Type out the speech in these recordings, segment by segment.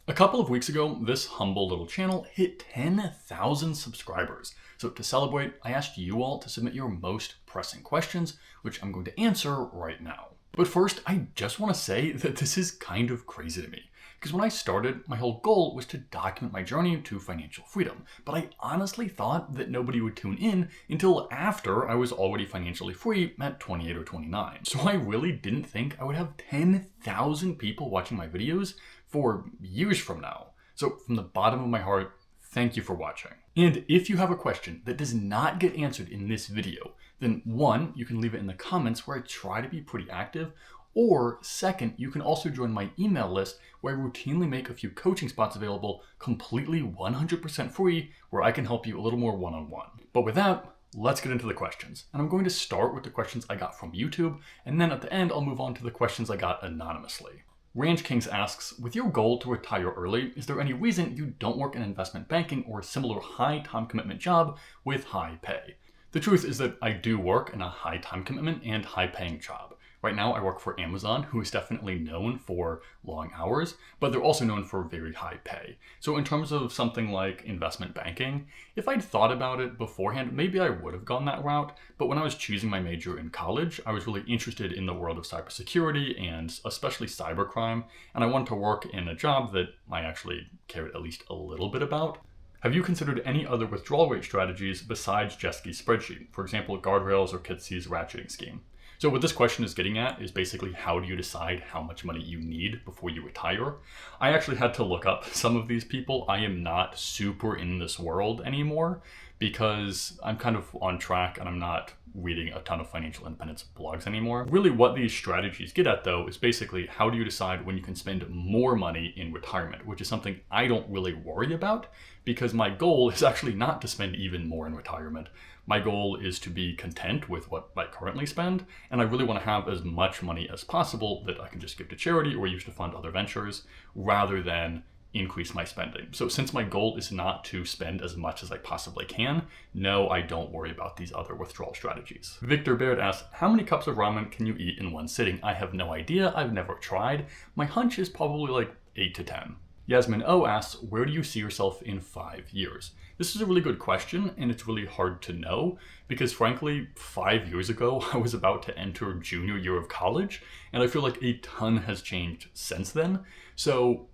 A couple of weeks ago, this humble little channel hit 10,000 subscribers. So to celebrate, I asked you all to submit your most pressing questions, which I'm going to answer right now. But first, I just want to say that this is kind of crazy to me. Because when I started, my whole goal was to document my journey to financial freedom. But I honestly thought that nobody would tune in until after I was already financially free at 28 or 29. So I really didn't think I would have 10,000 people watching my videos for years from now. So from the bottom of my heart, thank you for watching. And if you have a question that does not get answered in this video, then one, you can leave it in the comments where I try to be pretty active, or second, you can also join my email list where I routinely make a few coaching spots available completely 100% free where I can help you a little more one-on-one. But with that, let's get into the questions. And I'm going to start with the questions I got from YouTube, and then at the end, I'll move on to the questions I got anonymously. Range Kings asks, with your goal to retire early, is there any reason you don't work in investment banking or a similar high time commitment job with high pay? The truth is that I do work in a high time commitment and high paying job. Right now I work for Amazon, who is definitely known for long hours, but they're also known for very high pay. So in terms of something like investment banking, if I'd thought about it beforehand, maybe I would have gone that route. But when I was choosing my major in college, I was really interested in the world of cybersecurity and especially cybercrime. And I wanted to work in a job that I actually cared at least a little bit about. Have you considered any other withdrawal rate strategies besides Jeske's spreadsheet? For example, guardrails or Kitsy's ratcheting scheme? So what this question is getting at is basically how do you decide how much money you need before you retire? I actually had to look up some of these people. I am not super in this world anymore because I'm kind of on track and I'm not reading a ton of financial independence blogs anymore. Really what these strategies get at though is basically how do you decide when you can spend more money in retirement, which is something I don't really worry about because my goal is actually not to spend even more in retirement. My goal is to be content with what I currently spend, and I really want to have as much money as possible that I can just give to charity or use to fund other ventures rather than increase my spending. So since my goal is not to spend as much as I possibly can, no, I don't worry about these other withdrawal strategies. Victor Baird asks, how many cups of ramen can you eat in one sitting? I have no idea. I've never tried. My hunch is probably like 8 to 10. Yasmin O asks, where do you see yourself in 5 years? This is a really good question, and it's really hard to know because frankly, 5 years ago, I was about to enter junior year of college, and I feel like a ton has changed since then. So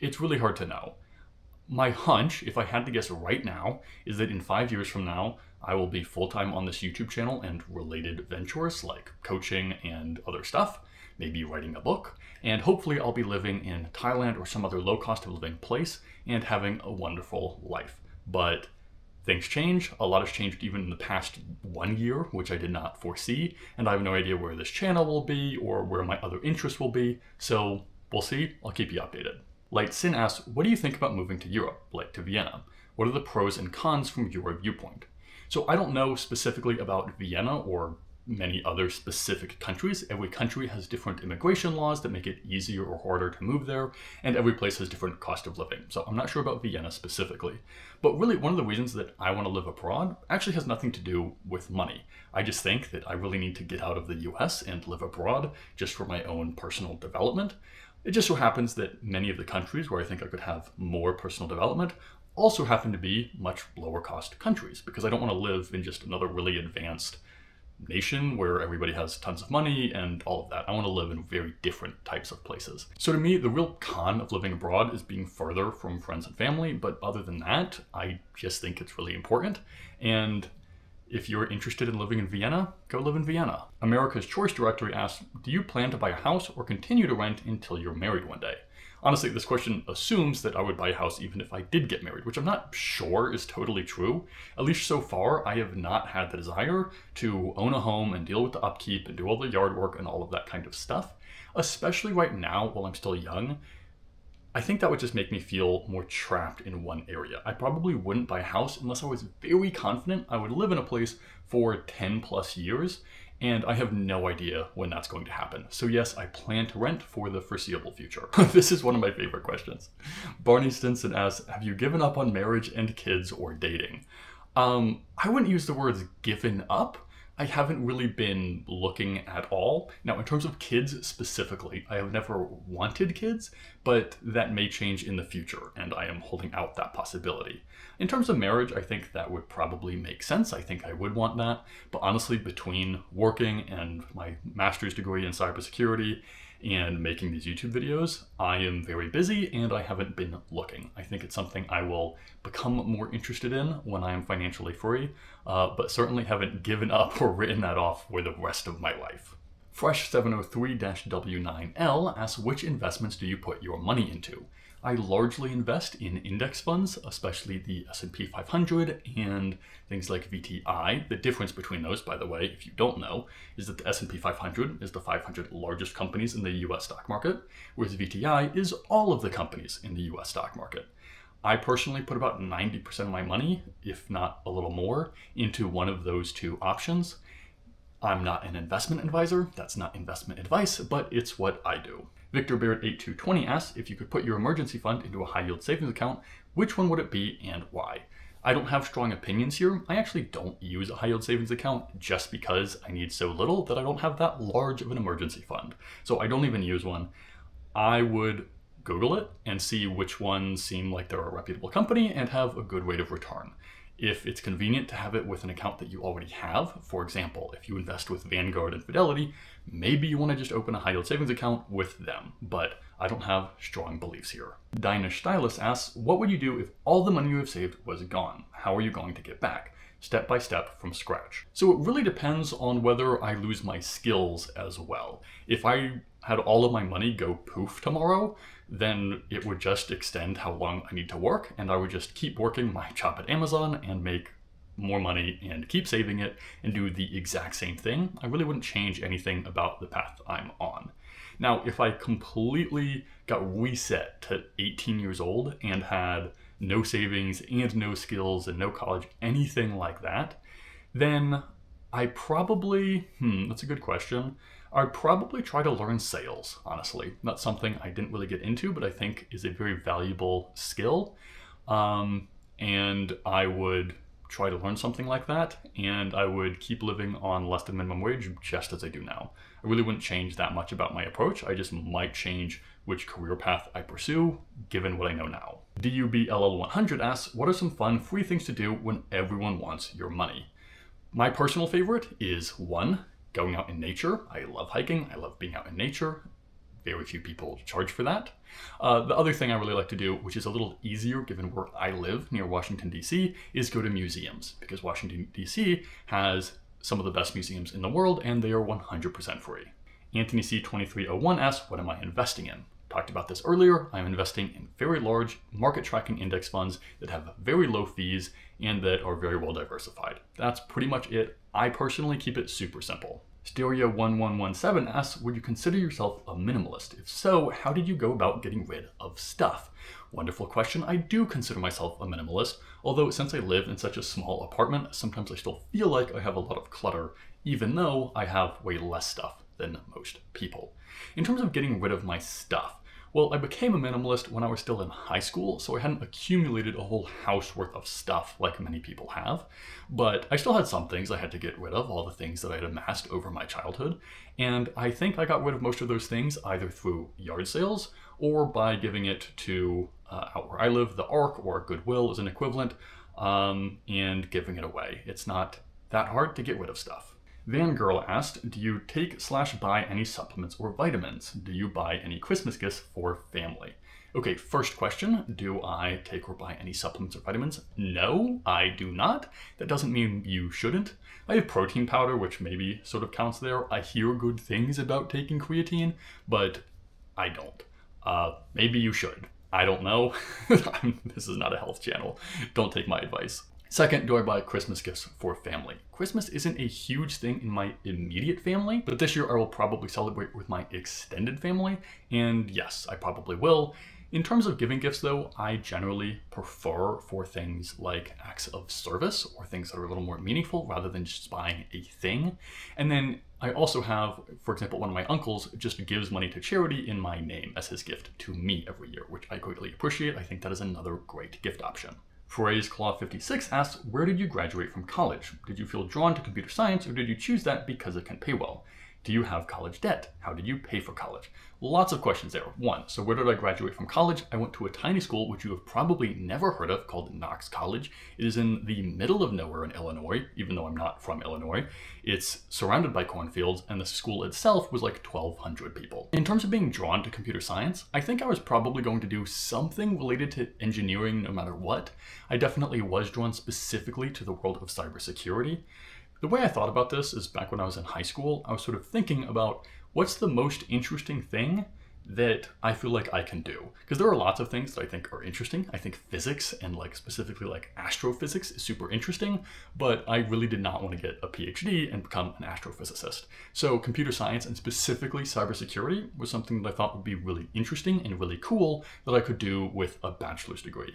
it's really hard to know. My hunch, if I had to guess right now, is that in 5 years from now, I will be full-time on this YouTube channel and related ventures like coaching and other stuff, maybe writing a book, and hopefully I'll be living in Thailand or some other low cost of living place and having a wonderful life. But things change. A lot has changed even in the past 1 year, which I did not foresee, and I have no idea where this channel will be or where my other interests will be, so we'll see. I'll keep you updated. Light Sin asks, what do you think about moving to Europe, like to Vienna? What are the pros and cons from your viewpoint? So I don't know specifically about Vienna or many other specific countries. Every country has different immigration laws that make it easier or harder to move there, and every place has different cost of living. So I'm not sure about Vienna specifically. But really, one of the reasons that I want to live abroad actually has nothing to do with money. I just think that I really need to get out of the US and live abroad just for my own personal development. It just so happens that many of the countries where I think I could have more personal development also happen to be much lower cost countries because I don't want to live in just another really advanced nation where everybody has tons of money and all of that. I want to live in very different types of places. So to me, the real con of living abroad is being further from friends and family. But other than that, I just think it's really important. And if you're interested in living in Vienna, go live in Vienna. America's Choice Directory asks, do you plan to buy a house or continue to rent until you're married one day? Honestly, this question assumes that I would buy a house even if I did get married, which I'm not sure is totally true. At least so far, I have not had the desire to own a home and deal with the upkeep and do all the yard work and all of that kind of stuff. Especially right now, while I'm still young, I think that would just make me feel more trapped in one area. I probably wouldn't buy a house unless I was very confident I would live in a place for 10 plus years. And I have no idea when that's going to happen. So yes, I plan to rent for the foreseeable future. This is one of my favorite questions. Barney Stinson asks, have you given up on marriage and kids or dating? I wouldn't use the words given up. I haven't really been looking at all. Now, in terms of kids specifically, I have never wanted kids, but that may change in the future, and I am holding out that possibility. In terms of marriage, I think that would probably make sense. I think I would want that. But honestly, between working and my master's degree in cybersecurity and making these YouTube videos, I am very busy and I haven't been looking. I think it's something I will become more interested in when I am financially free, but certainly haven't given up or written that off for the rest of my life. Fresh703-W9L asks, which investments do you put your money into? I largely invest in index funds, especially the S&P 500 and things like VTI. The difference between those, by the way, if you don't know, is that the S&P 500 is the 500 largest companies in the US stock market, whereas VTI is all of the companies in the US stock market. I personally put about 90% of my money, if not a little more, into one of those two options. I'm not an investment advisor, that's not investment advice, but it's what I do. Victor Baird 8220 asks, if you could put your emergency fund into a high yield savings account, which one would it be and why? I don't have strong opinions here. I actually don't use a high yield savings account just because I need so little that I don't have that large of an emergency fund. So I don't even use one. I would Google it and see which ones seem like they're a reputable company and have a good rate of return. If it's convenient to have it with an account that you already have, for example, if you invest with Vanguard and Fidelity, maybe you want to just open a high yield savings account with them, but I don't have strong beliefs here. Dinah Stylus asks, what would you do if all the money you have saved was gone? How are you going to get back? Step by step from scratch. So it really depends on whether I lose my skills as well. If I had all of my money go poof tomorrow, then it would just extend how long I need to work, and I would just keep working my job at Amazon and make more money and keep saving it and do the exact same thing. I really wouldn't change anything about the path I'm on. Now, if I completely got reset to 18 years old and had no savings and no skills and no college, anything like that, then I probably, that's a good question. I'd probably try to learn sales, honestly. That's something I didn't really get into, but I think is a very valuable skill. And I would try to learn something like that, and I would keep living on less than minimum wage just as I do now. I really wouldn't change that much about my approach. I just might change which career path I pursue, given what I know now. DUBLL100 asks, what are some fun, free things to do when everyone wants your money? My personal favorite is 1, going out in nature. I love hiking. I love being out in nature. Very few people charge for that. The other thing I really like to do, which is a little easier given where I live near Washington, D.C., is go to museums, because Washington, D.C. has some of the best museums in the world and they are 100% free. Anthony C2301 asks, what am I investing in? Talked about this earlier. I'm investing in very large market tracking index funds that have very low fees and that are very well diversified. That's pretty much it. I personally keep it super simple. Stereo1117 asks, would you consider yourself a minimalist? If so, how did you go about getting rid of stuff? Wonderful question. I do consider myself a minimalist, although since I live in such a small apartment, sometimes I still feel like I have a lot of clutter, even though I have way less stuff than most people. In terms of getting rid of my stuff, well, I became a minimalist when I was still in high school, so I hadn't accumulated a whole house worth of stuff like many people have. But I still had some things I had to get rid of, all the things that I had amassed over my childhood. And I think I got rid of most of those things either through yard sales or by giving it to, out where I live, the Ark or Goodwill is an equivalent, and giving it away. It's not that hard to get rid of stuff. Van Girl asked, do you take/buy any supplements or vitamins? Do you buy any Christmas gifts for family? Okay, first question, do I take or buy any supplements or vitamins? No, I do not. That doesn't mean you shouldn't. I have protein powder, which maybe sort of counts there. I hear good things about taking creatine, but I don't. Maybe you should. I don't know. This is not a health channel. Don't take my advice. Second, do I buy Christmas gifts for family? Christmas isn't a huge thing in my immediate family, but this year I will probably celebrate with my extended family, and yes, I probably will. In terms of giving gifts though, I generally prefer for things like acts of service or things that are a little more meaningful rather than just buying a thing. And then I also have, for example, one of my uncles just gives money to charity in my name as his gift to me every year, which I greatly appreciate. I think that is another great gift option. Phrase Claw 56 asks, where did you graduate from college? Did you feel drawn to computer science, or did you choose that because it can pay well? Do you have college debt? How did you pay for college? Lots of questions there. One, so where did I graduate from college? I went to a tiny school which you have probably never heard of called Knox College. It is in the middle of nowhere in Illinois, even though I'm not from Illinois. It's surrounded by cornfields, and the school itself was like 1,200 people. In terms of being drawn to computer science, I think I was probably going to do something related to engineering no matter what. I definitely was drawn specifically to the world of cybersecurity. The way I thought about this is back when I was in high school, I was sort of thinking about what's the most interesting thing that I feel like I can do. Because there are lots of things that I think are interesting. I think physics and specifically astrophysics is super interesting, but I really did not want to get a PhD and become an astrophysicist. So computer science and specifically cybersecurity was something that I thought would be really interesting and really cool that I could do with a bachelor's degree.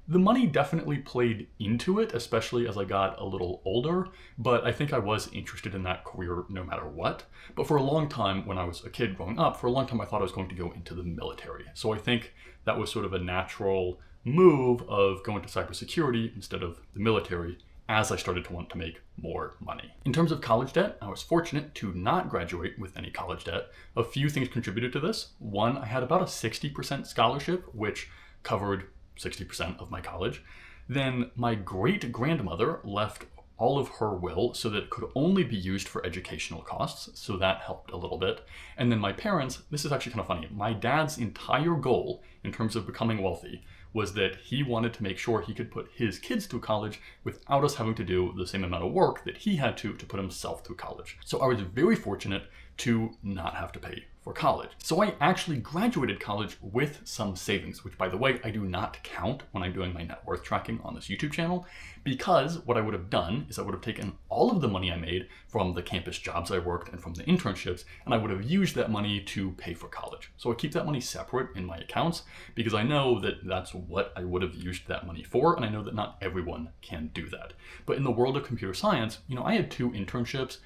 The money definitely played into it, especially as I got a little older, but I think I was interested in that career no matter what. But for a long time, when I was a kid growing up, for a long time I thought I was going to go into the military. So I think that was sort of a natural move of going to cybersecurity instead of the military as I started to want to make more money. In terms of college debt, I was fortunate to not graduate with any college debt. A few things contributed to this. One, I had about a 60% scholarship, which covered 60% of my college. Then my great-grandmother left all of her will so that it could only be used for educational costs, so that helped a little bit. And then my parents, this is actually kind of funny, my dad's entire goal in terms of becoming wealthy was that he wanted to make sure he could put his kids through college without us having to do the same amount of work that he had to put himself through college. So I was very fortunate to not have to pay for college. So I actually graduated college with some savings, which by the way, I do not count when I'm doing my net worth tracking on this YouTube channel, because what I would have done is I would have taken all of the money I made from the campus jobs I worked and from the internships, and I would have used that money to pay for college. So I keep that money separate in my accounts because I know that that's what I would have used that money for, and I know that not everyone can do that. But in the world of computer science, I had 2 internships.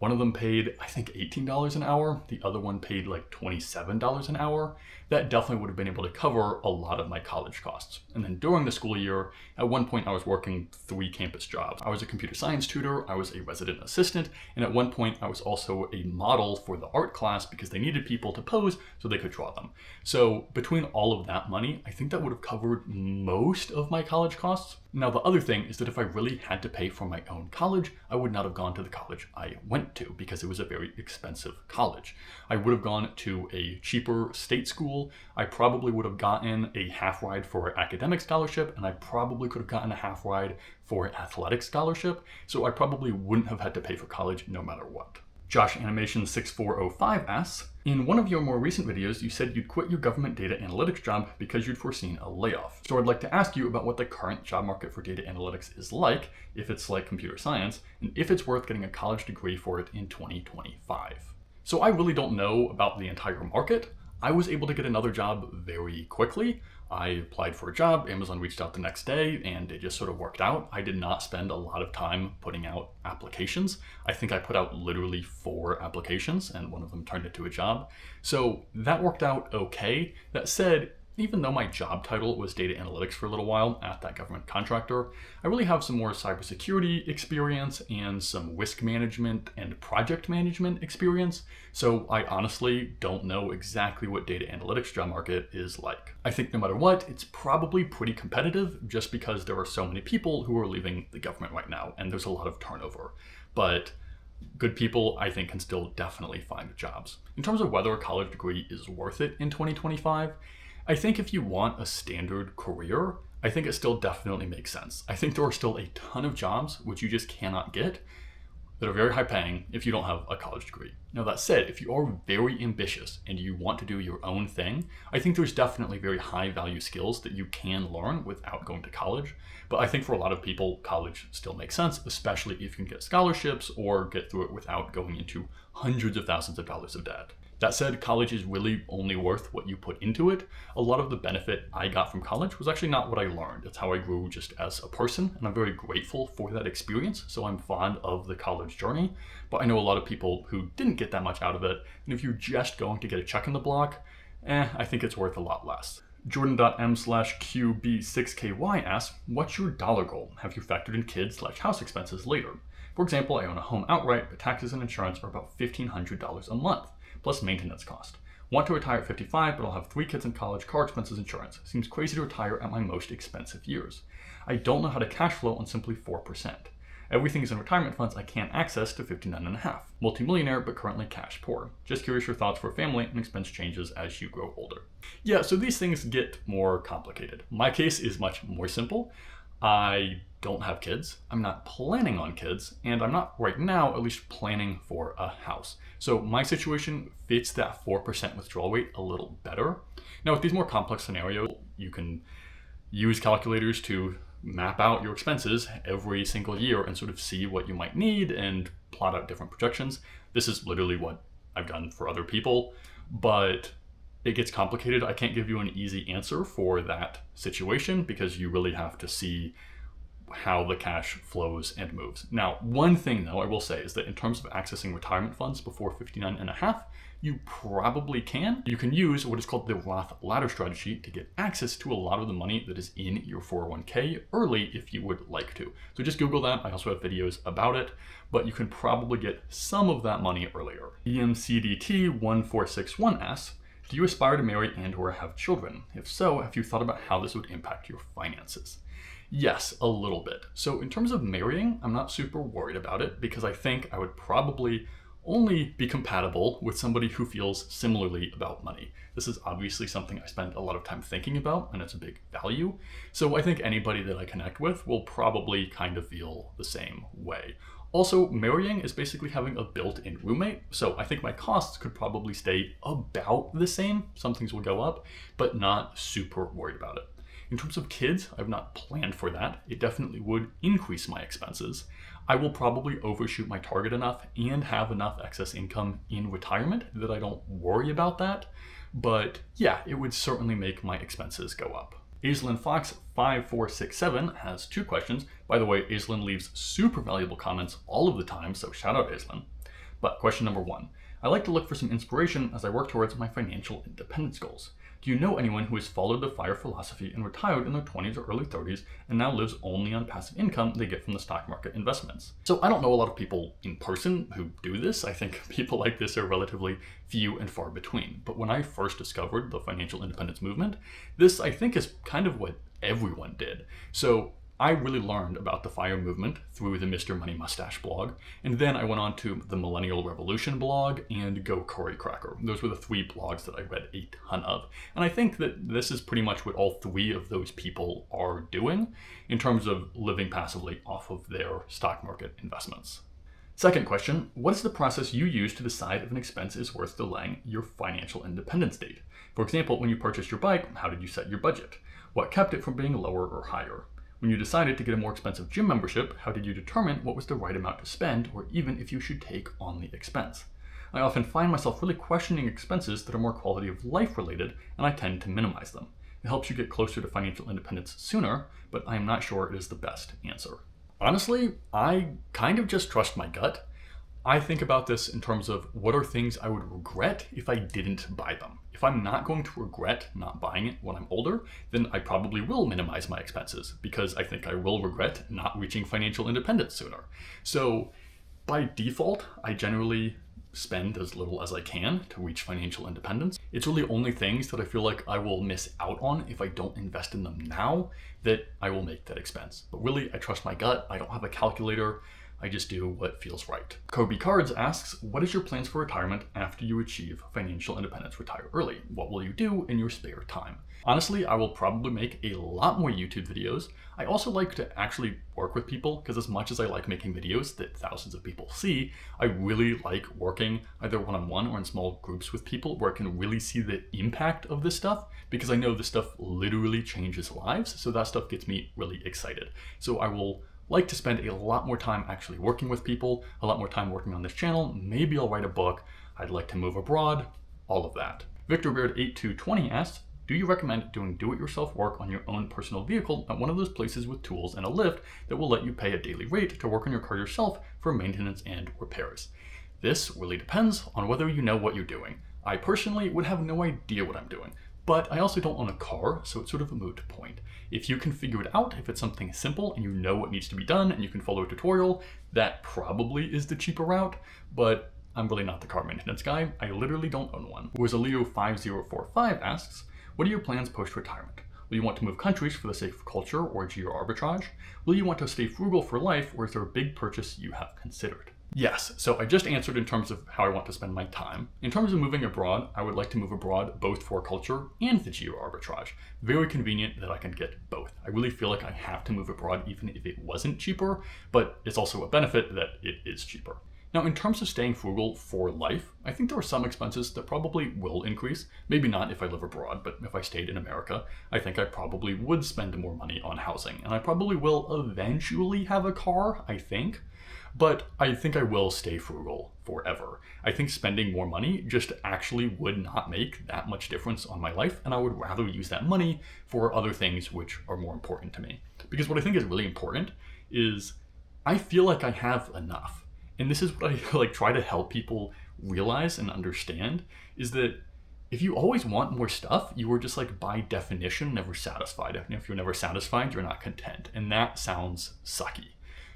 One of them paid, I think, $18 an hour. The other one paid like $27 an hour. That definitely would have been able to cover a lot of my college costs. And then during the school year, at one point I was working 3 campus jobs. I was a computer science tutor, I was a resident assistant, and at one point I was also a model for the art class because they needed people to pose so they could draw them. So between all of that money, I think that would have covered most of my college costs. Now the other thing is that if I really had to pay for my own college, I would not have gone to the college I went to because it was a very expensive college. I would have gone to a cheaper state school. I probably would have gotten a half ride for an academic scholarship, and I probably could have gotten a half ride for an athletic scholarship. So I probably wouldn't have had to pay for college no matter what. Josh Animation 6405 asks, in one of your more recent videos, you said you'd quit your government data analytics job because you'd foreseen a layoff. So I'd like to ask you about what the current job market for data analytics is like, if it's like computer science, and if it's worth getting a college degree for it in 2025. So I really don't know about the entire market. I was able to get another job very quickly. I applied for a job, Amazon reached out the next day, and it just sort of worked out. I did not spend a lot of time putting out applications. I think I put out literally 4 applications, and one of them turned into a job. So that worked out okay. That said, even though my job title was data analytics for a little while at that government contractor, I really have some more cybersecurity experience and some risk management and project management experience. So I honestly don't know exactly what data analytics job market is like. I think no matter what, it's probably pretty competitive just because there are so many people who are leaving the government right now and there's a lot of turnover. But good people, I think, can still definitely find jobs. In terms of whether a college degree is worth it in 2025, I think if you want a standard career, I think it still definitely makes sense. I think there are still a ton of jobs which you just cannot get that are very high paying if you don't have a college degree. Now that said, if you are very ambitious and you want to do your own thing, I think there's definitely very high value skills that you can learn without going to college. But I think for a lot of people, college still makes sense, especially if you can get scholarships or get through it without going into hundreds of thousands of dollars of debt. That said, college is really only worth what you put into it. A lot of the benefit I got from college was actually not what I learned. It's how I grew just as a person, and I'm very grateful for that experience, so I'm fond of the college journey. But I know a lot of people who didn't get that much out of it, and if you're just going to get a check in the block, I think it's worth a lot less. Jordan.m/QB6KY asks, what's your dollar goal? Have you factored in kids/house expenses later? For example, I own a home outright, but taxes and insurance are about $1,500 a month, plus maintenance cost. Want to retire at 55, but I'll have 3 kids in college, car expenses, insurance. Seems crazy to retire at my most expensive years. I don't know how to cash flow on simply 4%. Everything is in retirement funds I can't access to 59.5. Multimillionaire, but currently cash poor. Just curious your thoughts for family and expense changes as you grow older. Yeah, so these things get more complicated. My case is much more simple. I don't have kids, I'm not planning on kids, and I'm not right now at least planning for a house. So my situation fits that 4% withdrawal rate a little better. Now with these more complex scenarios, you can use calculators to map out your expenses every single year and sort of see what you might need and plot out different projections. This is literally what I've done for other people, but it gets complicated. I can't give you an easy answer for that situation because you really have to see how the cash flows and moves. Now, one thing though I will say is that in terms of accessing retirement funds before 59.5, you probably can. You can use what is called the Roth ladder strategy to get access to a lot of the money that is in your 401k early if you would like to. So just Google that. I also have videos about it, but you can probably get some of that money earlier. EMCDT1461 asks, do you aspire to marry and or have children? If so, have you thought about how this would impact your finances? Yes, a little bit. So in terms of marrying, I'm not super worried about it because I think I would probably only be compatible with somebody who feels similarly about money. This is obviously something I spend a lot of time thinking about and it's a big value. So I think anybody that I connect with will probably kind of feel the same way. Also, marrying is basically having a built-in roommate. So I think my costs could probably stay about the same. Some things will go up, but not super worried about it. In terms of kids, I've not planned for that. It definitely would increase my expenses. I will probably overshoot my target enough and have enough excess income in retirement that I don't worry about that. But yeah, it would certainly make my expenses go up. Aislinn Fox 5467 has 2 questions. By the way, Aislinn leaves super valuable comments all of the time, so shout out Aislinn. But question number 1, I like to look for some inspiration as I work towards my financial independence goals. Do you know anyone who has followed the FIRE philosophy and retired in their 20s or early 30s and now lives only on passive income they get from the stock market investments? So I don't know a lot of people in person who do this. I think people like this are relatively few and far between. But when I first discovered the financial independence movement, this I think is kind of what everyone did. So I really learned about the FIRE movement through the Mr. Money Mustache blog, and then I went on to the Millennial Revolution blog and Go Curry Cracker. Those were the 3 blogs that I read a ton of. And I think that this is pretty much what all 3 of those people are doing in terms of living passively off of their stock market investments. Second question, what is the process you use to decide if an expense is worth delaying your financial independence date? For example, when you purchased your bike, how did you set your budget? What kept it from being lower or higher? When you decided to get a more expensive gym membership, how did you determine what was the right amount to spend, or even if you should take on the expense? I often find myself really questioning expenses that are more quality of life related, and I tend to minimize them. It helps you get closer to financial independence sooner, but I am not sure it is the best answer. Honestly, I kind of just trust my gut. I think about this in terms of what are things I would regret if I didn't buy them. If I'm not going to regret not buying it when I'm older, then I probably will minimize my expenses because I think I will regret not reaching financial independence sooner. So by default, I generally spend as little as I can to reach financial independence. It's really only things that I feel like I will miss out on if I don't invest in them now that I will make that expense. But really, I trust my gut. I don't have a calculator. I just do what feels right. Kobe Cards asks, what is your plans for retirement after you achieve financial independence, retire early? What will you do in your spare time? Honestly, I will probably make a lot more YouTube videos. I also like to actually work with people because as much as I like making videos that thousands of people see, I really like working either one-on-one or in small groups with people where I can really see the impact of this stuff because I know this stuff literally changes lives. So that stuff gets me really excited. So I will like to spend a lot more time actually working with people, a lot more time working on this channel. Maybe I'll write a book. I'd like to move abroad, all of that. Victor Beard 8220 asks, do you recommend doing do-it-yourself work on your own personal vehicle at one of those places with tools and a lift that will let you pay a daily rate to work on your car yourself for maintenance and repairs? This really depends on whether you know what you're doing. I personally would have no idea what I'm doing. but I also don't own a car, so it's sort of a moot point. If you can figure it out, if it's something simple and you know what needs to be done and you can follow a tutorial, that probably is the cheaper route, but I'm really not the car maintenance guy. I literally don't own one. Rosalio5045 asks, what are your plans post-retirement? Will you want to move countries for the sake of culture or geo arbitrage? Will you want to stay frugal for life, or is there a big purchase you have considered? Yes, so I just answered in terms of how I want to spend my time. In terms of moving abroad, I would like to move abroad both for culture and the geo arbitrage. Very convenient that I can get both. I really feel like I have to move abroad even if it wasn't cheaper, but it's also a benefit that it is cheaper. Now, in terms of staying frugal for life, I think there are some expenses that probably will increase. Maybe not if I live abroad, but if I stayed in America, I think I probably would spend more money on housing. And I probably will eventually have a car, I think. But I think I will stay frugal forever. I think spending more money just actually would not make that much difference on my life, and I would rather use that money for other things which are more important to me. Because what I think is really important is I feel like I have enough. And this is what I try to help people realize and understand, is that if you always want more stuff, you are just by definition never satisfied. And if you're never satisfied, you're not content. And that sounds sucky.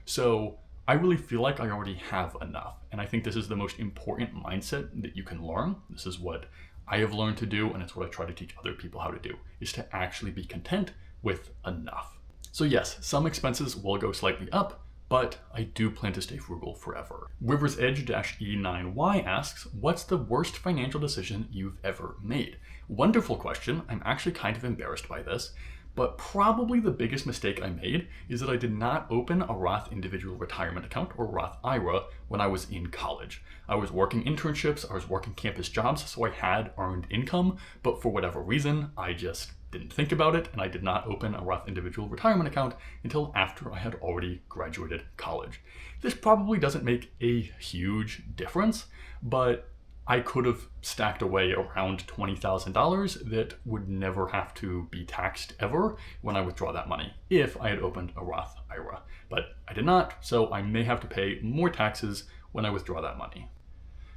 So I really feel like I already have enough. And I think this is the most important mindset that you can learn. This is what I have learned to do, and it's what I try to teach other people how to do, is to actually be content with enough. So yes, some expenses will go slightly up, but I do plan to stay frugal forever. River's Edge-E9Y asks, what's the worst financial decision you've ever made? Wonderful question. I'm actually kind of embarrassed by this, but probably the biggest mistake I made is that I did not open a Roth individual retirement account, or Roth IRA, when I was in college. I was working internships, I was working campus jobs, so I had earned income, but for whatever reason, I just didn't think about it, and I did not open a Roth individual retirement account until after I had already graduated college. This probably doesn't make a huge difference, but I could have stacked away around $20,000 that would never have to be taxed ever when I withdraw that money if I had opened a Roth IRA. But I did not, so I may have to pay more taxes when I withdraw that money.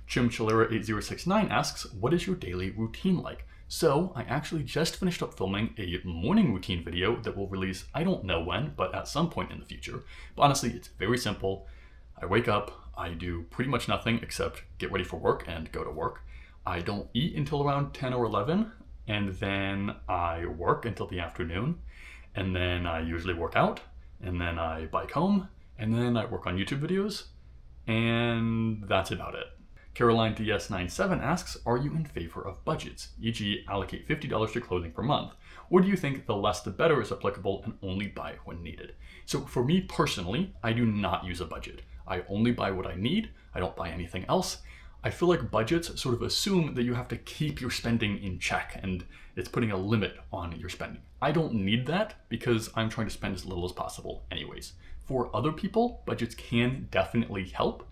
Chimchalera8069 asks, what is your daily routine like? So I actually just finished up filming a morning routine video that will release, I don't know when, but at some point in the future. But honestly, it's very simple. I wake up, I do pretty much nothing except get ready for work and go to work. I don't eat until around 10 or 11, and then I work until the afternoon, and then I usually work out, and then I bike home, and then I work on YouTube videos, and that's about it. Caroline DS97 asks, are you in favor of budgets, e.g. allocate $50 to clothing per month? Or do you think the less the better is applicable and only buy when needed? So for me personally, I do not use a budget. I only buy what I need. I don't buy anything else. I feel like budgets sort of assume that you have to keep your spending in check, and it's putting a limit on your spending. I don't need that because I'm trying to spend as little as possible anyways. For other people, budgets can definitely help.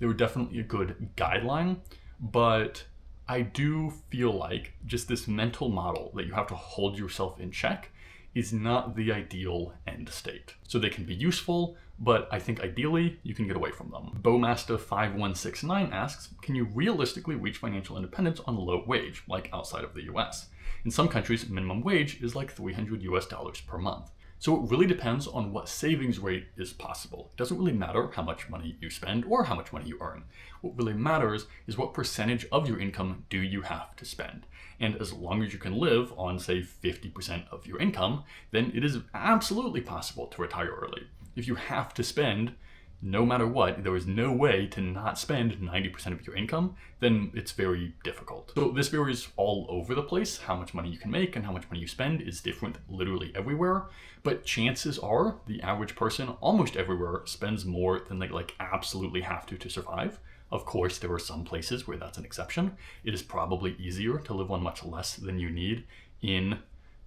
They were definitely a good guideline, but I do feel like just this mental model that you have to hold yourself in check is not the ideal end state. So they can be useful, but I think ideally you can get away from them. Bowmaster5169 asks, can you realistically reach financial independence on a low wage, like outside of the US? In some countries, minimum wage is like $300 per month. So it really depends on what savings rate is possible. It doesn't really matter how much money you spend or how much money you earn. What really matters is what percentage of your income do you have to spend. And as long as you can live on, say, 50% of your income, then it is absolutely possible to retire early. If you have to spend, no matter what, there is no way to not spend 90% of your income, then it's very difficult. So this varies all over the place. How much money you can make and how much money you spend is different literally everywhere. But chances are the average person almost everywhere spends more than they absolutely have to survive. Of course, there are some places where that's an exception. It is probably easier to live on much less than you need in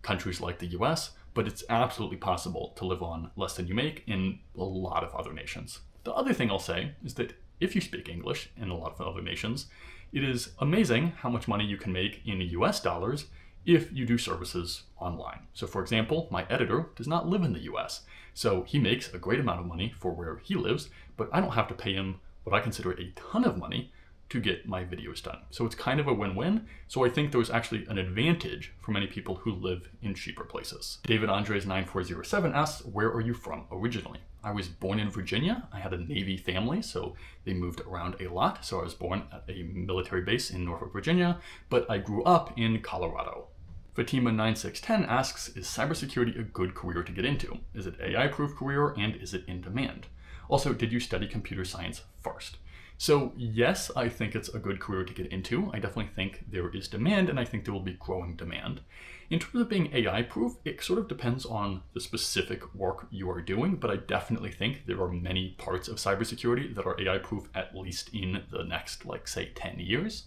countries like the US, but it's absolutely possible to live on less than you make in a lot of other nations. The other thing I'll say is that if you speak English in a lot of other nations, it is amazing how much money you can make in US dollars if you do services online. So for example, my editor does not live in the US, so he makes a great amount of money for where he lives, but I don't have to pay him what I consider a ton of money to get my videos done. So it's kind of a win-win. So I think there's actually an advantage for many people who live in cheaper places. David Andres 9407 asks, where are you from originally? I was born in Virginia. I had a Navy family, so they moved around a lot. So I was born at a military base in Norfolk, Virginia, but I grew up in Colorado. Fatima 9610 asks, is cybersecurity a good career to get into? Is it AI-proof career and is it in demand? Also, did you study computer science first? So yes, I think it's a good career to get into. I definitely think there is demand, and I think there will be growing demand. In terms of being AI proof, it sort of depends on the specific work you are doing, but I definitely think there are many parts of cybersecurity that are AI proof, at least in the next, like, say, 10 years.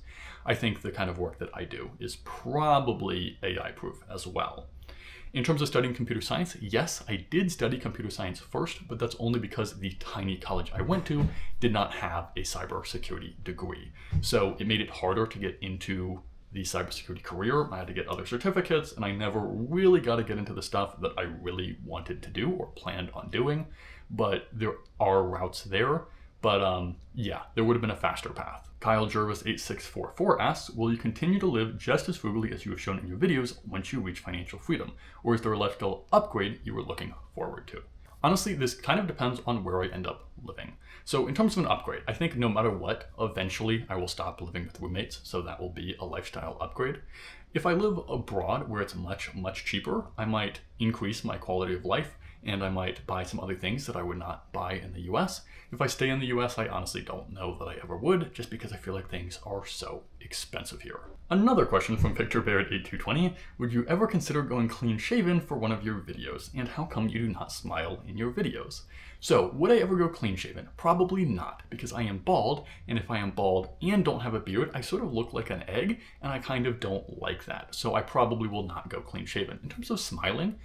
I think the kind of work that I do is probably AI proof as well. In terms of studying computer science, yes, I did study computer science first, but that's only because the tiny college I went to did not have a cybersecurity degree. So it made it harder to get into the cybersecurity career. I had to get other certificates, and I never really got to get into the stuff that I really wanted to do or planned on doing, but there are routes there. But yeah, there would have been a faster path. Kyle Jervis 8644 asks, will you continue to live just as frugally as you have shown in your videos once you reach financial freedom? Or is there a lifestyle upgrade you were looking forward to? Honestly, this kind of depends on where I end up living. So in terms of an upgrade, I think no matter what, eventually I will stop living with roommates, so that will be a lifestyle upgrade. If I live abroad where it's much, much cheaper, I might increase my quality of life and I might buy some other ththings that I would not buy in the US. If I stay in the US, I honestly don't know that I ever would, just because I feel like things are so expensive here. Another question from Victor Barrett 8220, would you ever consider going clean shaven for one of your videos? And how come you do not smile in your videos? So, would I ever go clean shaven? Probably not, because I am bald, and if I am bald and don't have a beard, I sort of look like an egg, and I kind of don't like that. So I probably will not go clean shaven. In terms of smiling,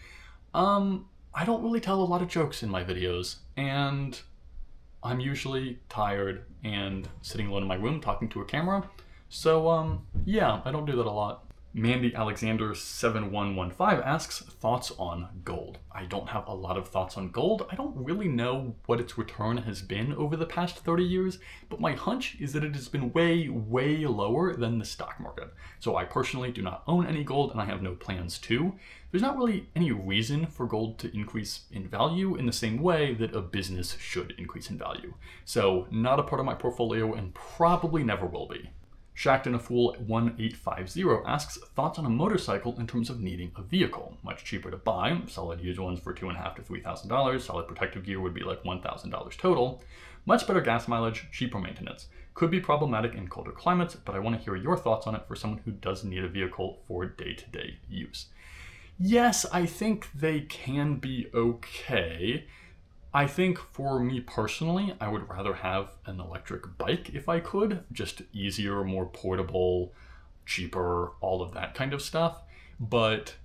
I don't really tell a lot of jokes in my videos, and I'm usually tired and sitting alone in my room talking to a camera. So yeah, I don't do that a lot. Mandy Alexander 7115 asks, thoughts on gold? I don't have a lot of thoughts on gold. I don't really know what its return has been over the past 30 years, but my hunch is that it has been way, way lower than the stock market. So I personally do not own any gold, and I have no plans to. There's not really any reason for gold to increase in value in the same way that a business should increase in value. So not a part of my portfolio and probably never will be. Shacked in a Fool 1850 asks, thoughts on a motorcycle in terms of needing a vehicle. Much cheaper to buy, solid used ones for $2,500 to $3,000, solid protective gear would be like $1,000 total. Much better gas mileage, cheaper maintenance. Could be problematic in colder climates, but I want to hear your thoughts on it for someone who does need a vehicle for day-to-day use. Yes, I think they can be okay. I think for me personally, I would rather have an electric bike if I could. Just easier, more portable, cheaper, all of that kind of stuff. But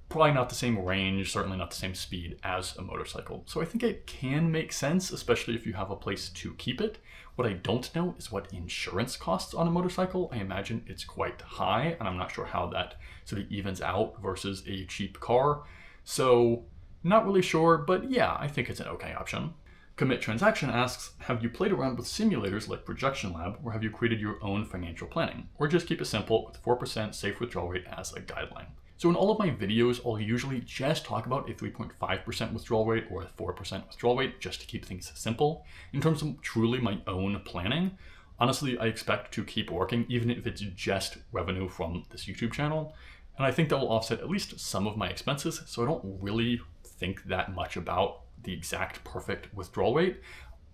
probably not the same range, certainly not the same speed as a motorcycle. So I think it can make sense, especially if you have a place to keep it. What I don't know is what insurance costs on a motorcycle. I imagine it's quite high, and I'm not sure how that sort of evens out versus a cheap car. So not really sure, but yeah, I think it's an okay option. Commit Transaction asks, have you played around with simulators like Projection Lab, or have you created your own financial planning? Or just keep it simple with 4% safe withdrawal rate as a guideline. So in all of my videos, I'll usually just talk about a 3.5% withdrawal rate or a 4% withdrawal rate, just to keep things simple. In terms of truly my own planning, honestly, I expect to keep working, even if it's just revenue from this YouTube channel. And I think that will offset at least some of my expenses, so I don't really think that much about the exact perfect withdrawal rate.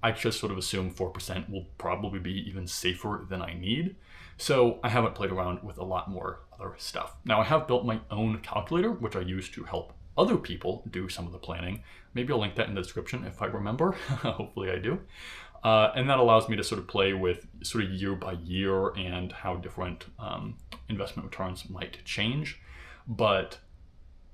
I just sort of assume 4% will probably be even safer than I need. So I haven't played around with a lot more other stuff. Now I have built my own calculator, which I use to help other people do some of the planning. Maybe I'll link that in the description if I remember. Hopefully I do. And that allows me to sort of play with sort of year by year and how different investment returns might change. But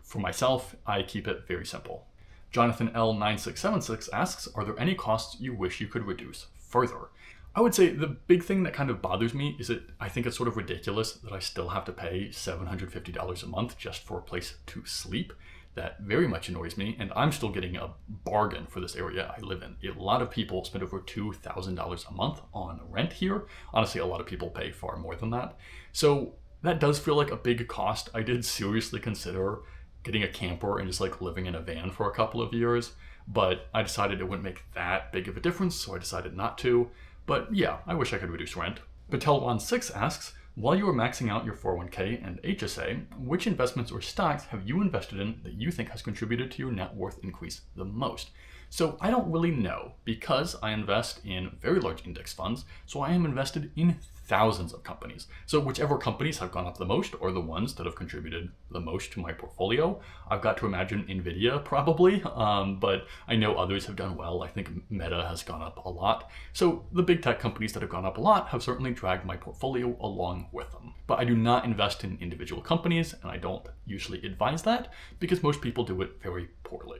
for myself, I keep it very simple. Jonathan L9676 asks, are there any costs you wish you could reduce further? I would say the big thing that kind of bothers me is that I think it's sort of ridiculous that I still have to pay $750 a month just for a place to sleep. that very much annoys me, and I'm still getting a bargain for this area I live in. A lot of people spend over $2,000 a month on rent here. Honestly, a lot of people pay far more than that. So that does feel like a big cost. I did seriously consider getting a camper and just like living in a van for a couple of years, but I decided it wouldn't make that big of a difference, so I decided not to. But yeah, I wish I could reduce rent. Patel16 asks, while you are maxing out your 401k and HSA, which investments or stocks have you invested in that you think has contributed to your net worth increase the most? So I don't really know, because I invest in very large index funds, so I am invested in thousands of companies. So whichever companies have gone up the most are the ones that have contributed the most to my portfolio. I've got to imagine Nvidia probably, but I know others have done well. I think Meta has gone up a lot. So the big tech companies that have gone up a lot have certainly dragged my portfolio along with them. But I do not invest in individual companies, and I don't usually advise that because most people do it very poorly.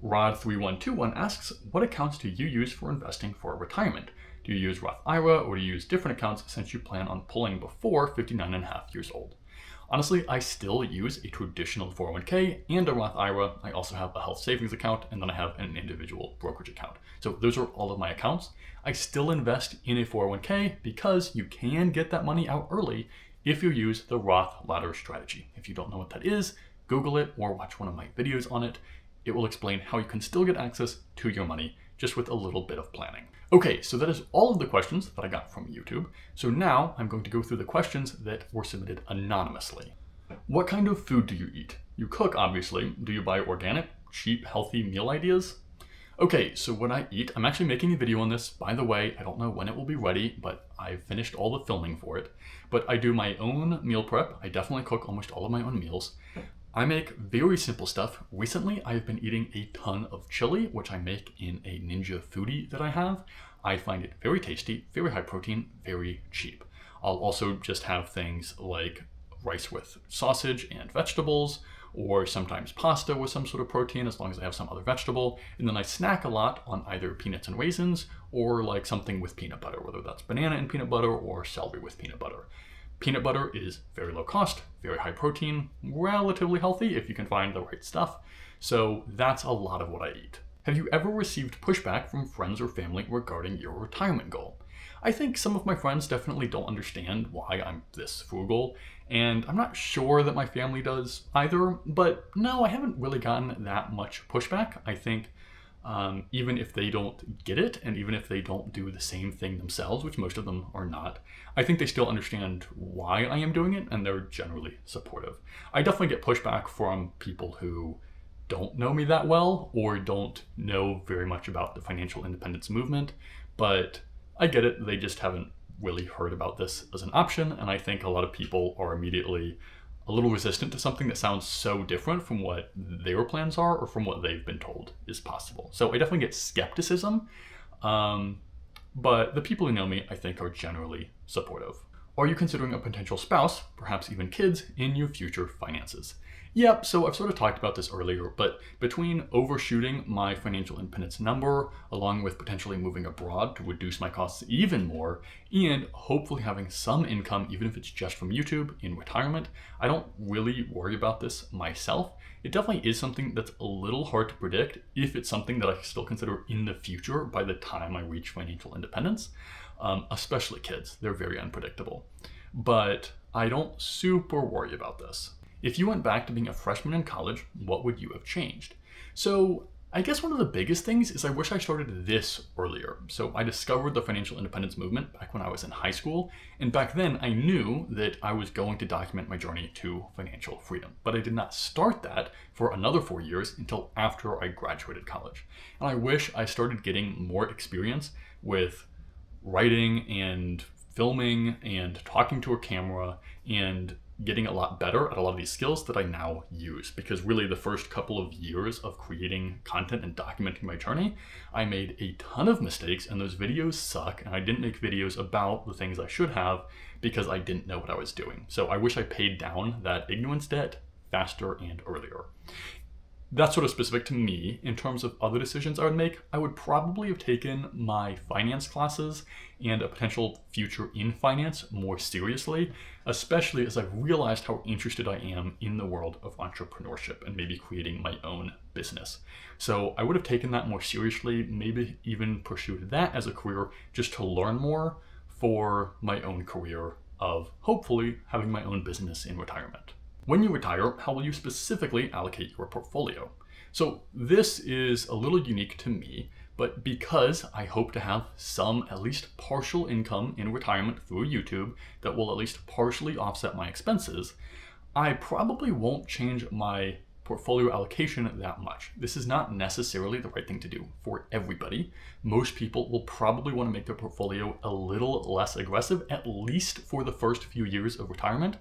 Rod3121 asks, what accounts do you use for investing for retirement? Do you use Roth IRA, or do you use different accounts since you plan on pulling before 59 and a half years old? Honestly, I still use a traditional 401k and a Roth IRA. I also have a health savings account, and then I have an individual brokerage account. So those are all of my accounts. I still invest in a 401k because you can get that money out early if you use the Roth ladder strategy. If you don't know what that is, Google it or watch one of my videos on it. It will explain how you can still get access to your money just with a little bit of planning. Okay, so that is all of the questions that I got from YouTube. So now I'm going to go through the questions that were submitted anonymously. What kind of food do you eat? You cook, obviously. Do you buy organic, cheap, healthy meal ideas? Okay, so what I eat, I'm actually making a video on this. By the way, I don't know when it will be ready, but I've finished all the filming for it. But I do my own meal prep. I definitely cook almost all of my own meals. I make very simple stuff. Recently, I've been eating a ton of chili, which I make in a Ninja Foodie that I have. I find it very tasty, very high protein, very cheap. I'll also just have things like rice with sausage and vegetables, or sometimes pasta with some sort of protein, as long as I have some other vegetable. And then I snack a lot on either peanuts and raisins, or like something with peanut butter, whether that's banana and peanut butter or celery with peanut butter. Peanut butter is very low cost, very high protein, relatively healthy if you can find the right stuff. So that's a lot of what I eat. Have you ever received pushback from friends or family regarding your retirement goal? I think some of my friends definitely don't understand why I'm this frugal, and I'm not sure that my family does either, but no, I haven't really gotten that much pushback. I think even if they don't get it, and even if they don't do the same thing themselves, which most of them are not, I think they still understand why I am doing it, and they're generally supportive. I definitely get pushback from people who don't know me that well, or don't know very much about the financial independence movement, but I get it. They just haven't really heard about this as an option, and I think a lot of people are immediately a little resistant to something that sounds so different from what their plans are or from what they've been told is possible. So I definitely get skepticism, but the people who know me, I think, are generally supportive. Are you considering a potential spouse, perhaps even kids, in your future finances? Yep, so I've sort of talked about this earlier, but between overshooting my financial independence number, along with potentially moving abroad to reduce my costs even more, and hopefully having some income, even if it's just from YouTube, in retirement, I don't really worry about this myself. It definitely is something that's a little hard to predict if it's something that I still consider in the future by the time I reach financial independence, especially kids. They're very unpredictable. But I don't super worry about this. If you went back to being a freshman in college, what would you have changed? So I guess one of the biggest things is I wish I started this earlier. So I discovered the financial independence movement back when I was in high school. And back then I knew that I was going to document my journey to financial freedom. But I did not start that for another 4 years until after I graduated college. And I wish I started getting more experience with writing and filming and talking to a camera and getting a lot better at a lot of these skills that I now use, because really the first couple of years of creating content and documenting my journey, I made a ton of mistakes and those videos suck, and I didn't make videos about the things I should have because I didn't know what I was doing. So I wish I paid down that ignorance debt faster and earlier. That's sort of specific to me. In terms of other decisions I would make, I would probably have taken my finance classes and a potential future in finance more seriously, especially as I've realized how interested I am in the world of entrepreneurship and maybe creating my own business. So I would have taken that more seriously, maybe even pursued that as a career just to learn more for my own career of hopefully having my own business in retirement. When you retire, how will you specifically allocate your portfolio? So this is a little unique to me, but because I hope to have some at least partial income in retirement through YouTube that will at least partially offset my expenses, I probably won't change my portfolio allocation that much. This is not necessarily the right thing to do for everybody. Most people will probably want to make their portfolio a little less aggressive, at least for the first few years of retirement,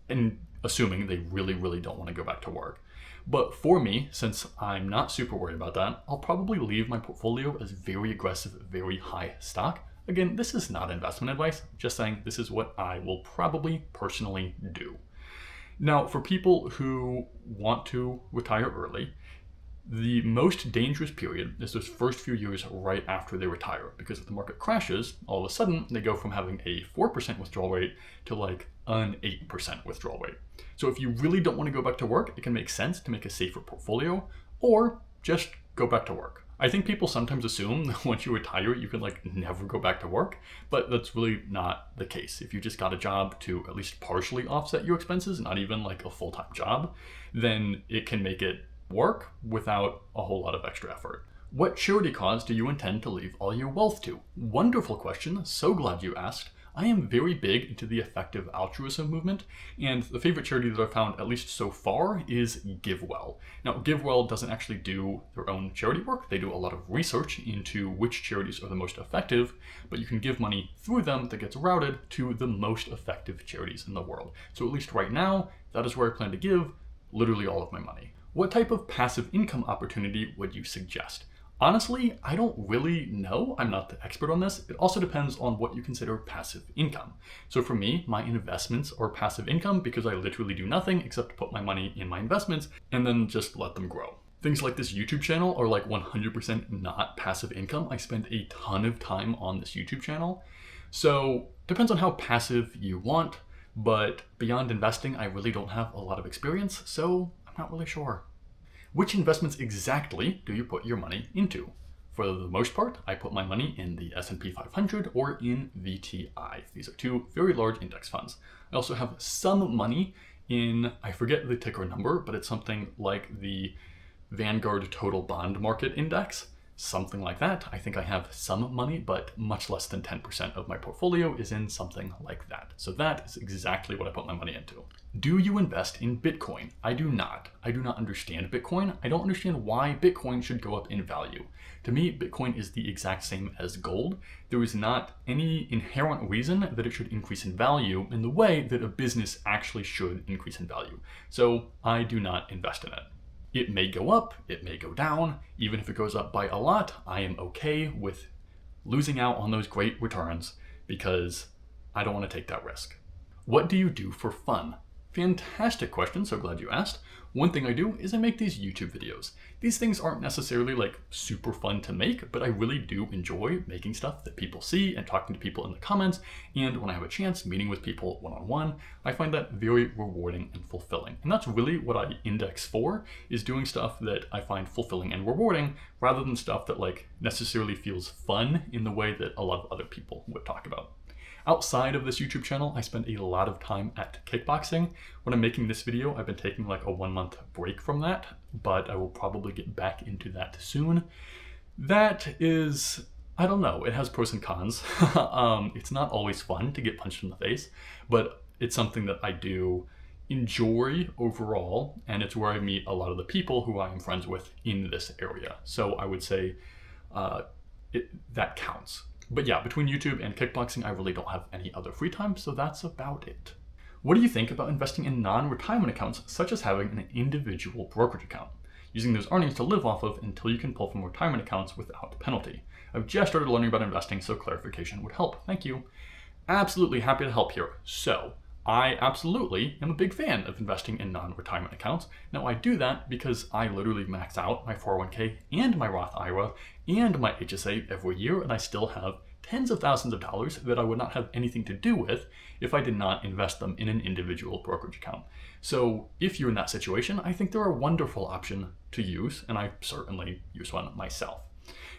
and assuming they really don't want to go back to work. But for me, since I'm not super worried about that, I'll probably leave my portfolio as very aggressive, very high stock. Again, this is not investment advice, just saying this is what I will probably personally do. Now, for people who want to retire early, the most dangerous period is those first few years right after they retire, because if the market crashes, all of a sudden they go from having a 4% withdrawal rate to like an 8% withdrawal rate. So if you really don't want to go back to work, it can make sense to make a safer portfolio or just go back to work. I think people sometimes assume that once you retire, you can like never go back to work, but that's really not the case. If you just got a job to at least partially offset your expenses, not even like a full-time job, then it can make it work without a whole lot of extra effort. What charity cause do you intend to leave all your wealth to? Wonderful question. So glad you asked. I am very big into the effective altruism movement, and the favorite charity that I've found, at least so far, is GiveWell. Now, GiveWell doesn't actually do their own charity work. They do a lot of research into which charities are the most effective, but you can give money through them that gets routed to the most effective charities in the world. So at least right now, that is where I plan to give literally all of my money. What type of passive income opportunity would you suggest? Honestly, I don't really know. I'm not the expert on this. It also depends on what you consider passive income. So for me, my investments are passive income because I literally do nothing except put my money in my investments and then just let them grow. Things like this YouTube channel are like 100% not passive income. I spend a ton of time on this YouTube channel. So depends on how passive you want, but beyond investing, I really don't have a lot of experience, so I'm not really sure. Which investments exactly do you put your money into? For the most part, I put my money in the S&P 500 or in VTI. These are two very large index funds. I also have some money in, I forget the ticker number, but it's something like the Vanguard Total Bond Market Index. Something like that. I think I have some money, but much less than 10% of my portfolio is in something like that. So that is exactly what I put my money into. Do you invest in Bitcoin? I do not. I do not understand Bitcoin. I don't understand why Bitcoin should go up in value. To me, Bitcoin is the exact same as gold. There is not any inherent reason that it should increase in value in the way that a business actually should increase in value. So I do not invest in it. It may go up, it may go down. Even if it goes up by a lot, I am okay with losing out on those great returns because I don't want to take that risk. What do you do for fun? Fantastic question, so glad you asked. One thing I do is I make these YouTube videos. These things aren't necessarily like super fun to make, but I really do enjoy making stuff that people see and talking to people in the comments. And when I have a chance meeting with people one-on-one, I find that very rewarding and fulfilling. And that's really what I index for, is doing stuff that I find fulfilling and rewarding rather than stuff that like necessarily feels fun in the way that a lot of other people would talk about. Outside of this YouTube channel, I spend a lot of time at kickboxing. When I'm making this video, I've been taking like a 1-month break from that, but I will probably get back into that soon. That is, I don't know, it has pros and cons. It's not always fun to get punched in the face, but it's something that I do enjoy overall, and it's where I meet a lot of the people who I am friends with in this area. So I would say that counts. But yeah, between YouTube and kickboxing, I really don't have any other free time, so that's about it. What do you think about investing in non-retirement accounts, such as having an individual brokerage account, using those earnings to live off of until you can pull from retirement accounts without penalty? I've just started learning about investing, so clarification would help. Thank you. Absolutely happy to help here. So, I absolutely am a big fan of investing in non-retirement accounts. Now I do that because I literally max out my 401k and my Roth IRA and my HSA every year, and I still have tens of thousands of dollars that I would not have anything to do with if I did not invest them in an individual brokerage account. So if you're in that situation, I think they're a wonderful option to use, and I certainly use one myself.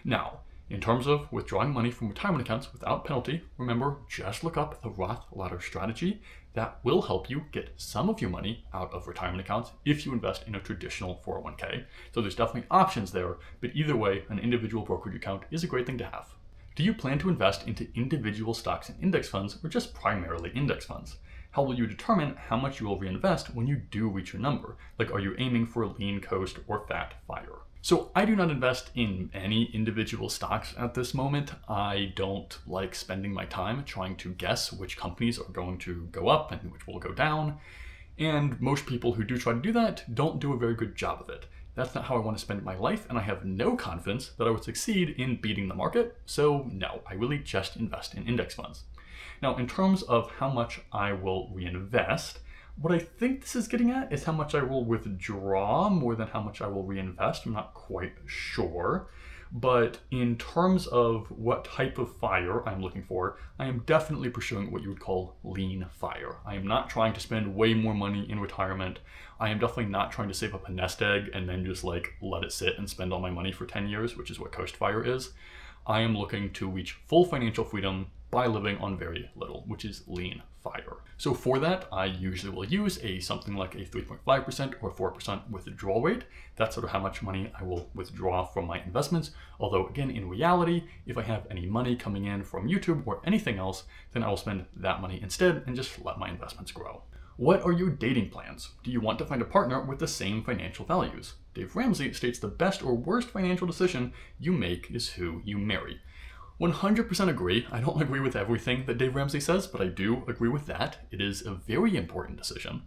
Now, in terms of withdrawing money from retirement accounts without penalty, remember, just look up the Roth ladder strategy. That will help you get some of your money out of retirement accounts if you invest in a traditional 401k. So there's definitely options there, but either way, an individual brokerage account is a great thing to have. Do you plan to invest into individual stocks and index funds, or just primarily index funds? How will you determine how much you will reinvest when you do reach your number? Like, are you aiming for lean coast or fat fire? So I do not invest in any individual stocks at this moment. I don't like spending my time trying to guess which companies are going to go up and which will go down. And most people who do try to do that don't do a very good job of it. That's not how I want to spend my life, and I have no confidence that I would succeed in beating the market. So no, I really just invest in index funds. Now, in terms of how much I will reinvest, what I think this is getting at is how much I will withdraw more than how much I will reinvest. I'm not quite sure. But in terms of what type of fire I'm looking for, I am definitely pursuing what you would call lean fire. I am not trying to spend way more money in retirement. I am definitely not trying to save up a nest egg and then just like let it sit and spend all my money for 10 years, which is what Coast Fire is. I am looking to reach full financial freedom by living on very little, which is lean fire. So for that, I usually will use something like a 3.5% or 4% withdrawal rate. That's sort of how much money I will withdraw from my investments. Although again, in reality, if I have any money coming in from YouTube or anything else, then I will spend that money instead and just let my investments grow. What are your dating plans? Do you want to find a partner with the same financial values? Dave Ramsey states the best or worst financial decision you make is who you marry. 100% agree. I don't agree with everything that Dave Ramsey says, but I do agree with that. It is a very important decision.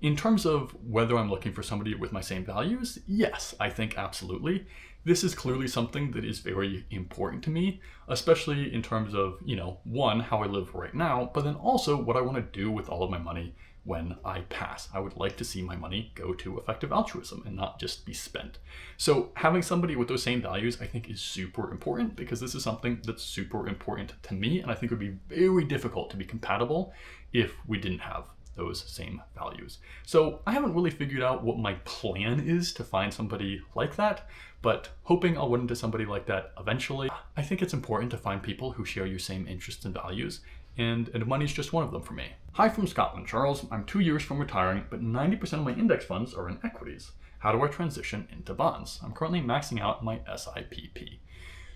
In terms of whether I'm looking for somebody with my same values, yes, I think absolutely. This is clearly something that is very important to me, especially in terms of, one, how I live right now, but then also what I want to do with all of my money when I pass. I would like to see my money go to effective altruism and not just be spent. So having somebody with those same values, I think, is super important, because this is something that's super important to me, and I think it would be very difficult to be compatible if we didn't have those same values. So I haven't really figured out what my plan is to find somebody like that, but hoping I'll run into somebody like that eventually. I think it's important to find people who share your same interests and values, and money's just one of them for me. Hi from Scotland, Charles. I'm 2 years from retiring, but 90% of my index funds are in equities. How do I transition into bonds? I'm currently maxing out my SIPP.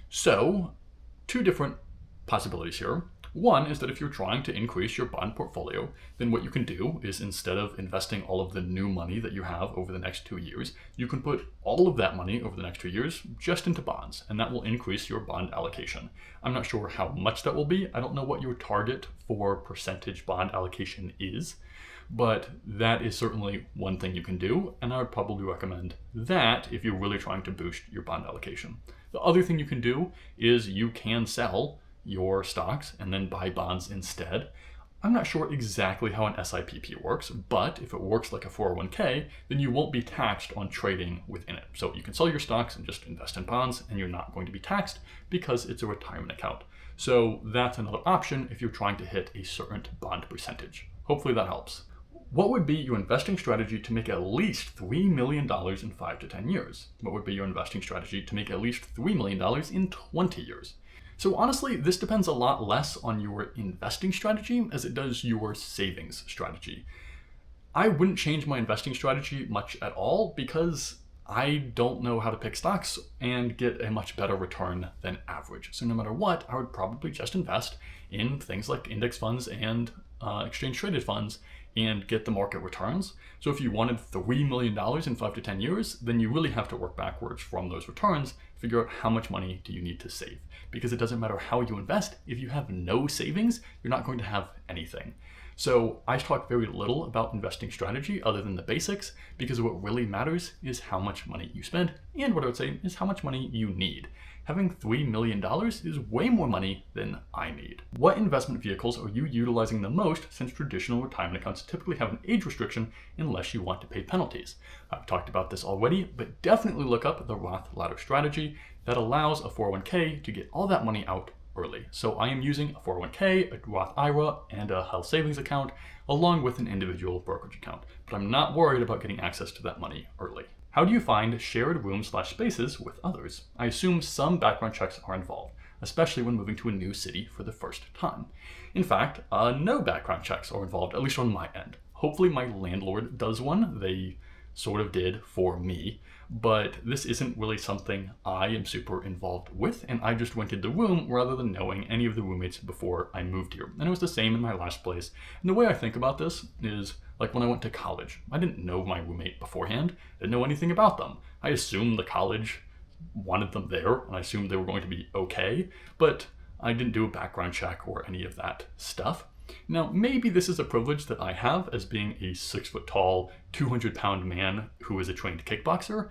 So, two different possibilities here. One is that if you're trying to increase your bond portfolio, then what you can do is, instead of investing all of the new money that you have over the next 2 years, you can put all of that money over the next 2 years just into bonds, and that will increase your bond allocation. I'm not sure how much that will be. I don't know what your target for percentage bond allocation is, but that is certainly one thing you can do, and I would probably recommend that if you're really trying to boost your bond allocation. The other thing you can do is you can sell your stocks and then buy bonds instead. I'm not sure exactly how an SIPP works, but if it works like a 401k, then you won't be taxed on trading within it. So you can sell your stocks and just invest in bonds, and you're not going to be taxed because it's a retirement account. So that's another option if you're trying to hit a certain bond percentage. Hopefully that helps. What would be your investing strategy to make at least $3 million in 5 to 10 years? What would be your investing strategy to make at least $3 million in 20 years? So honestly, this depends a lot less on your investing strategy as it does your savings strategy. I wouldn't change my investing strategy much at all because I don't know how to pick stocks and get a much better return than average. So no matter what, I would probably just invest in things like index funds and exchange traded funds and get the market returns. So if you wanted $3 million in 5 to 10 years, then you really have to work backwards from those returns, figure out how much money do you need to save. Because it doesn't matter how you invest, if you have no savings, you're not going to have anything. So I talk very little about investing strategy other than the basics, because what really matters is how much money you spend, and what I would say is how much money you need. Having $3 million is way more money than I need. What investment vehicles are you utilizing the most, since traditional retirement accounts typically have an age restriction unless you want to pay penalties? I've talked about this already, but definitely look up the Roth ladder strategy that allows a 401k to get all that money out early. So I am using a 401k, a Roth IRA, and a health savings account, along with an individual brokerage account. But I'm not worried about getting access to that money early. How do you find shared rooms/spaces with others? I assume some background checks are involved, especially when moving to a new city for the first time. In fact, no background checks are involved, at least on my end. Hopefully my landlord does one. They sort of did for me, but this isn't really something I am super involved with, and I just rented the room rather than knowing any of the roommates before I moved here. And it was the same in my last place. And the way I think about this is like when I went to college. I didn't know my roommate beforehand, didn't know anything about them. I assumed the college wanted them there, and I assumed they were going to be okay, but I didn't do a background check or any of that stuff. Now, maybe this is a privilege that I have as being a 6 foot tall, 200-pound man who is a trained kickboxer.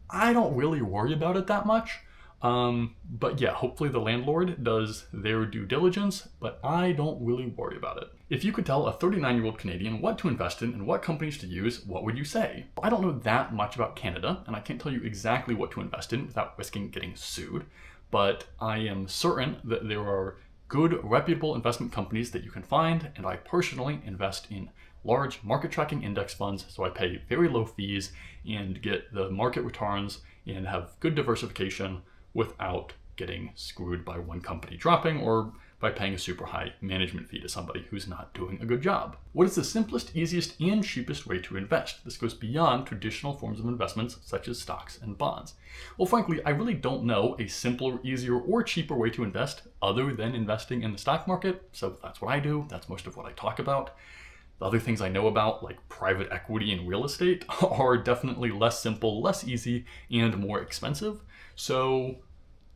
I don't really worry about it that much. But yeah, hopefully the landlord does their due diligence, but I don't really worry about it. If you could tell a 39-year-old Canadian what to invest in and what companies to use, what would you say? I don't know that much about Canada, and I can't tell you exactly what to invest in without risking getting sued, but I am certain that there are good, reputable investment companies that you can find, and I personally invest in large market tracking index funds, so I pay very low fees and get the market returns and have good diversification without getting screwed by one company dropping or by paying a super high management fee to somebody who's not doing a good job. What is the simplest, easiest, and cheapest way to invest? This goes beyond traditional forms of investments such as stocks and bonds. Well, frankly, I really don't know a simpler, easier, or cheaper way to invest other than investing in the stock market. So that's what I do. That's most of what I talk about. The other things I know about, like private equity and real estate, are definitely less simple, less easy, and more expensive. So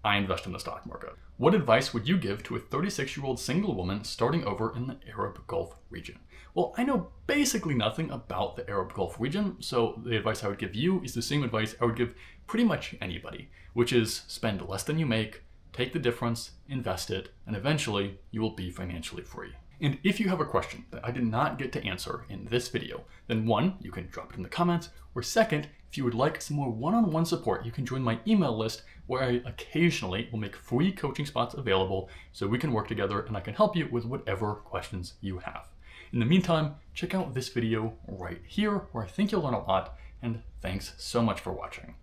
I invest in the stock market. What advice would you give to a 36-year-old single woman starting over in the Arab Gulf region? Well, I know basically nothing about the Arab Gulf region, so the advice I would give you is the same advice I would give pretty much anybody, which is spend less than you make, take the difference, invest it, and eventually you will be financially free. And if you have a question that I did not get to answer in this video, then one, you can drop it in the comments, or second, if you would like some more one-on-one support, you can join my email list where I occasionally will make free coaching spots available so we can work together and I can help you with whatever questions you have. In the meantime, check out this video right here where I think you'll learn a lot, and thanks so much for watching.